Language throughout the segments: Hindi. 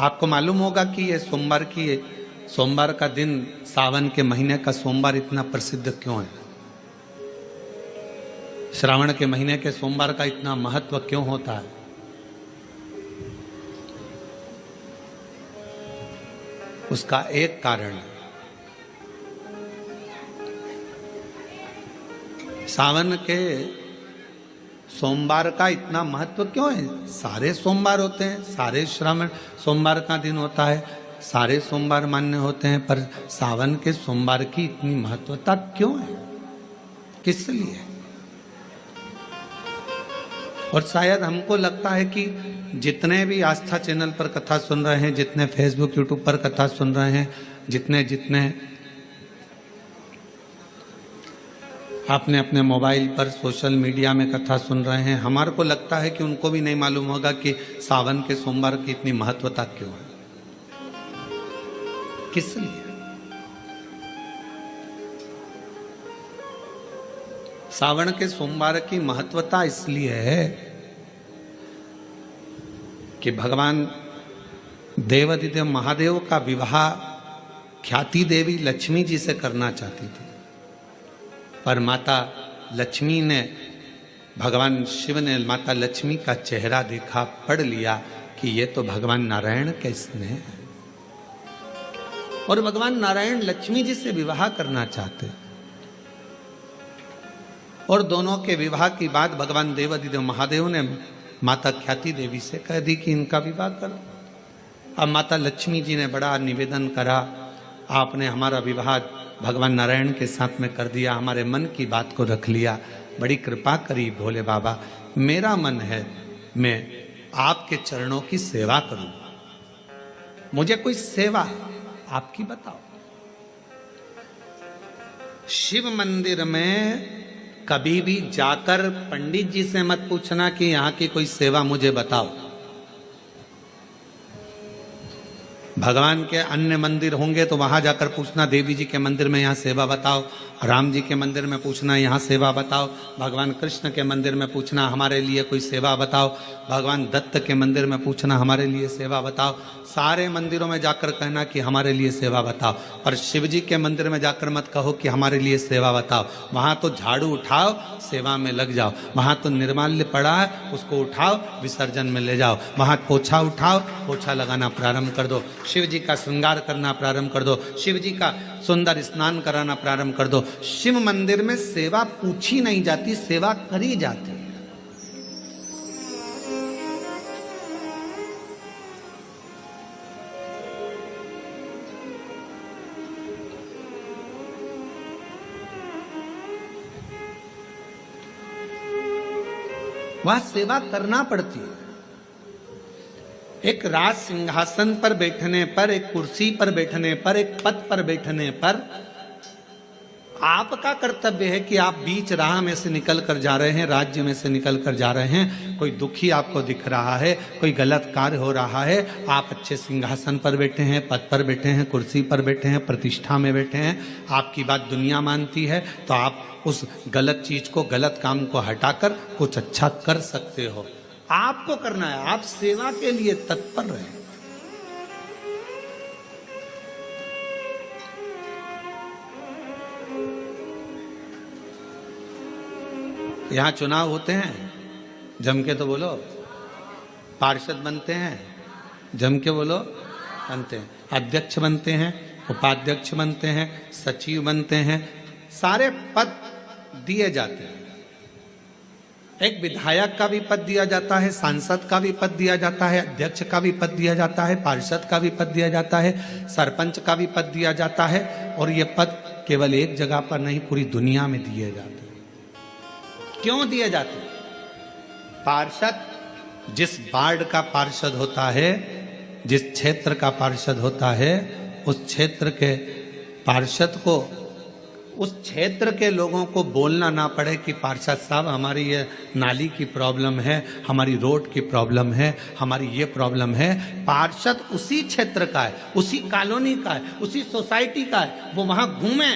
आपको मालूम होगा कि ये सोमवार का दिन सावन के महीने का सोमवार इतना प्रसिद्ध क्यों है? श्रावण के महीने के सोमवार का इतना महत्व क्यों होता है? उसका एक कारण है, सावन के सोमवार का इतना महत्व क्यों है? सारे सोमवार होते हैं, सारे श्रावण सोमवार का दिन होता है, सारे सोमवार मान्य होते हैं, पर सावन के सोमवार की इतनी महत्वता क्यों है? किस लिए? और शायद हमको लगता है कि जितने भी आस्था चैनल पर कथा सुन रहे हैं, जितने फेसबुक यूट्यूब पर कथा सुन रहे हैं, जितने आपने अपने मोबाइल पर सोशल मीडिया में कथा सुन रहे हैं, हमारे को लगता है कि उनको भी नहीं मालूम होगा कि सावन के सोमवार की इतनी महत्वता क्यों है, किस लिए। सावन के सोमवार की महत्वता इसलिए है कि भगवान देवाधिदेव महादेव का विवाह ख्याति देवी लक्ष्मी जी से करना चाहती थी, पर माता लक्ष्मी ने, भगवान शिव ने माता लक्ष्मी का चेहरा देखा, पढ़ लिया कि ये तो भगवान नारायण के स्नेह है, और भगवान नारायण लक्ष्मी जी से विवाह करना चाहते। और दोनों के विवाह की बात भगवान देवाधिदेव महादेव ने माता ख्याति देवी से कह दी कि इनका विवाह करो। अब माता लक्ष्मी जी ने बड़ा निवेदन करा, आपने हमारा विवाह भगवान नारायण के साथ में कर दिया, हमारे मन की बात को रख लिया, बड़ी कृपा करी भोले बाबा, मेरा मन है मैं आपके चरणों की सेवा करूं, मुझे कोई सेवा आपकी बताओ। शिव मंदिर में कभी भी जाकर पंडित जी से मत पूछना कि यहां की कोई सेवा मुझे बताओ। भगवान के अन्य मंदिर होंगे तो वहां जाकर पूछना, देवी जी के मंदिर में यहाँ सेवा बताओ, राम जी के मंदिर में पूछना यहाँ सेवा बताओ, भगवान कृष्ण के मंदिर में पूछना हमारे लिए कोई सेवा बताओ, भगवान दत्त के मंदिर में पूछना हमारे लिए सेवा बताओ। सारे मंदिरों में जाकर कहना कि हमारे लिए सेवा बताओ, पर शिव जी के मंदिर में जाकर मत कहो कि हमारे लिए सेवा बताओ। वहां तो झाड़ू उठाओ, सेवा में लग जाओ, वहां तो निर्माल्य पड़ा है उसको उठाओ, विसर्जन में ले जाओ, वहां पोछा उठाओ, पोछा लगाना प्रारंभ कर दो, शिव जी का श्रृंगार करना प्रारंभ कर दो, शिव जी का सुंदर स्नान कराना प्रारंभ कर दो। शिव मंदिर में सेवा पूछी नहीं जाती, सेवा करी जाती। वहां सेवा करना पड़ती है। एक राज सिंहासन पर बैठने पर, एक कुर्सी पर बैठने पर, एक पद पर बैठने पर आपका कर्तव्य है कि आप बीच राह में से निकल कर जा रहे हैं, राज्य में से निकल कर जा रहे हैं, कोई दुखी आपको दिख रहा है, कोई गलत कार्य हो रहा है, आप अच्छे सिंहासन पर बैठे हैं, पद पर बैठे हैं, कुर्सी पर बैठे हैं, प्रतिष्ठा में बैठे हैं, आपकी बात दुनिया मानती है, तो आप उस गलत चीज को, गलत काम को हटाकर कुछ अच्छा कर सकते हो। आपको करना है, आप सेवा के लिए तत्पर रहें। यहां चुनाव होते हैं, जम के तो बोलो, पार्षद बनते हैं, जम के बोलो, बनते हैं, अध्यक्ष बनते हैं, उपाध्यक्ष बनते हैं, सचिव बनते हैं, सारे पद दिए जाते हैं। एक विधायक का भी पद दिया जाता है, सांसद का भी पद दिया जाता है, अध्यक्ष का भी पद दिया जाता है, पार्षद का भी पद दिया जाता है, सरपंच का भी पद दिया जाता है, और ये पद केवल एक जगह पर नहीं, पूरी दुनिया में दिए जाते हैं। क्यों दिए जाते हैं? पार्षद जिस वार्ड का पार्षद होता है, जिस क्षेत्र का पार्षद होता है, उस क्षेत्र के पार्षद को, उस क्षेत्र के लोगों को बोलना ना पड़े कि पार्षद साहब हमारी ये नाली की प्रॉब्लम है, हमारी रोड की प्रॉब्लम है, हमारी ये प्रॉब्लम है। पार्षद उसी क्षेत्र का है, उसी कॉलोनी का है, उसी सोसाइटी का है, वो वहां घूमे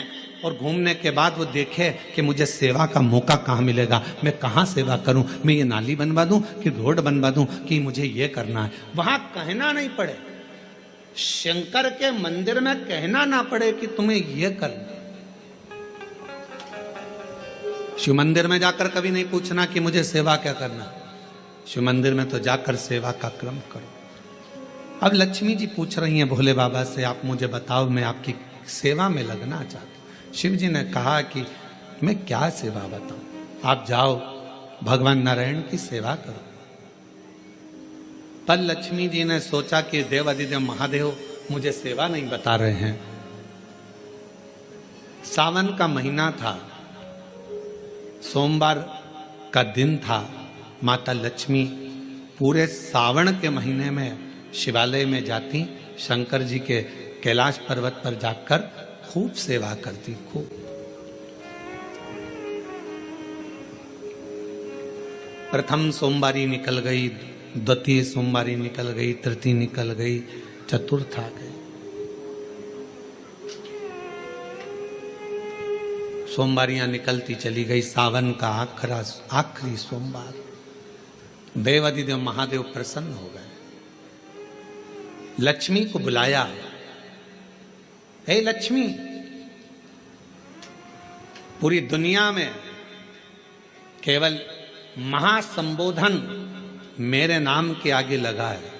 और घूमने के बाद वो देखे कि मुझे सेवा का मौका कहाँ मिलेगा, मैं कहाँ सेवा करूं, मैं ये नाली बनवा दूं कि रोड बनवा दूं कि मुझे ये करना है। वहां कहना नहीं पड़े, शंकर के मंदिर में कहना ना पड़े कि तुम्हें यह करना। शिव मंदिर में जाकर कभी नहीं पूछना कि मुझे सेवा क्या करना, शिव मंदिर में तो जाकर सेवा का क्रम करो। अब लक्ष्मी जी पूछ रही हैं भोले बाबा से, आप मुझे बताओ, मैं आपकी सेवा में लगना चाहती हूँ। शिव जी ने कहा कि मैं क्या सेवा बताऊं, आप जाओ भगवान नारायण की सेवा करो। पर लक्ष्मी जी ने सोचा कि देव अधिदेव महादेव मुझे सेवा नहीं बता रहे हैं। सावन का महीना था, सोमवार का दिन था। माता लक्ष्मी पूरे सावन के महीने में शिवालय में जाती, शंकर जी के कैलाश पर्वत पर जाकर खूब सेवा करती, खूब। प्रथम सोमवारी निकल गई, द्वितीय सोमवारी निकल गई, तृतीय निकल गई, चतुर्थ आ गई। सोमवारियां निकलती चली गई। सावन का आखिरी सोमवार, देवाधिदेव महादेव प्रसन्न हो गए, लक्ष्मी को बुलाया। हे लक्ष्मी, पूरी दुनिया में केवल महासंबोधन मेरे नाम के आगे लगा है।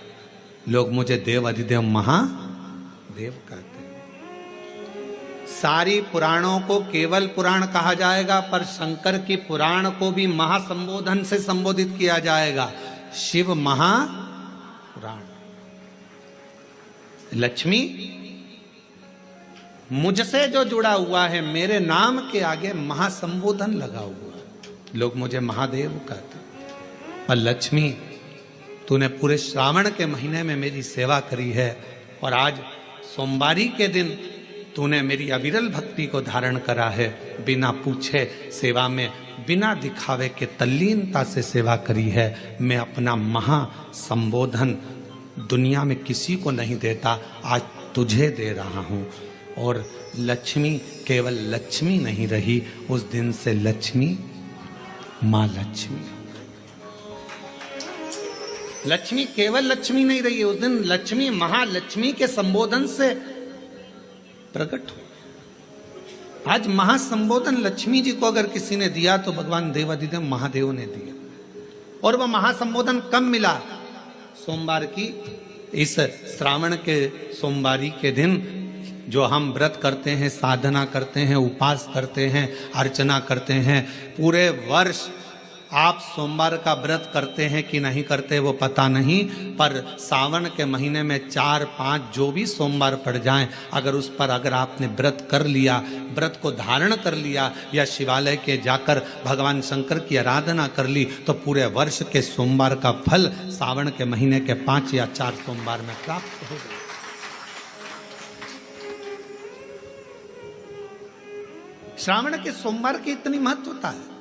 लोग मुझे देव अधिदेव महादेव कहते हैं। सारी पुराणों को केवल पुराण कहा जाएगा, पर शंकर की पुराण को भी महासंबोधन से संबोधित किया जाएगा, शिव महापुराण। लक्ष्मी, मुझसे जो जुड़ा हुआ है, मेरे नाम के आगे महासंबोधन लगा हुआ है, लोग मुझे महादेव कहते। पर लक्ष्मी, तूने पूरे श्रावण के महीने में मेरी सेवा करी है, और आज सोमवारी के दिन तूने मेरी अविरल भक्ति को धारण करा है। बिना पूछे सेवा में, बिना दिखावे के तल्लीनता से सेवा करी है। मैं अपना महासंबोधन दुनिया में किसी को नहीं देता, आज तुझे दे रहा हूं। और लक्ष्मी केवल लक्ष्मी नहीं रही, उस दिन से लक्ष्मी मां लक्ष्मी। लक्ष्मी केवल लक्ष्मी नहीं रही, उस दिन लक्ष्मी महालक्ष्मी के संबोधन से प्रकट हो। आज महासंबोधन लक्ष्मी जी को अगर किसी ने दिया तो भगवान देवाधिदेव महादेव ने दिया। और वह महासंबोधन कब मिला? सोमवार की इस श्रावण के सोमवारी के दिन, जो हम व्रत करते हैं, साधना करते हैं, उपास करते हैं, अर्चना करते हैं। पूरे वर्ष आप सोमवार का व्रत करते हैं कि नहीं करते वो पता नहीं, पर सावन के महीने में 4-5 जो भी सोमवार पड़ जाएं, अगर उस पर अगर आपने व्रत कर लिया, व्रत को धारण कर लिया, या शिवालय के जाकर भगवान शंकर की आराधना कर ली, तो पूरे वर्ष के सोमवार का फल सावन के महीने के 5 या 4 सोमवार में प्राप्त होगा। श्रावण के सोमवार की इतनी महत्वता है।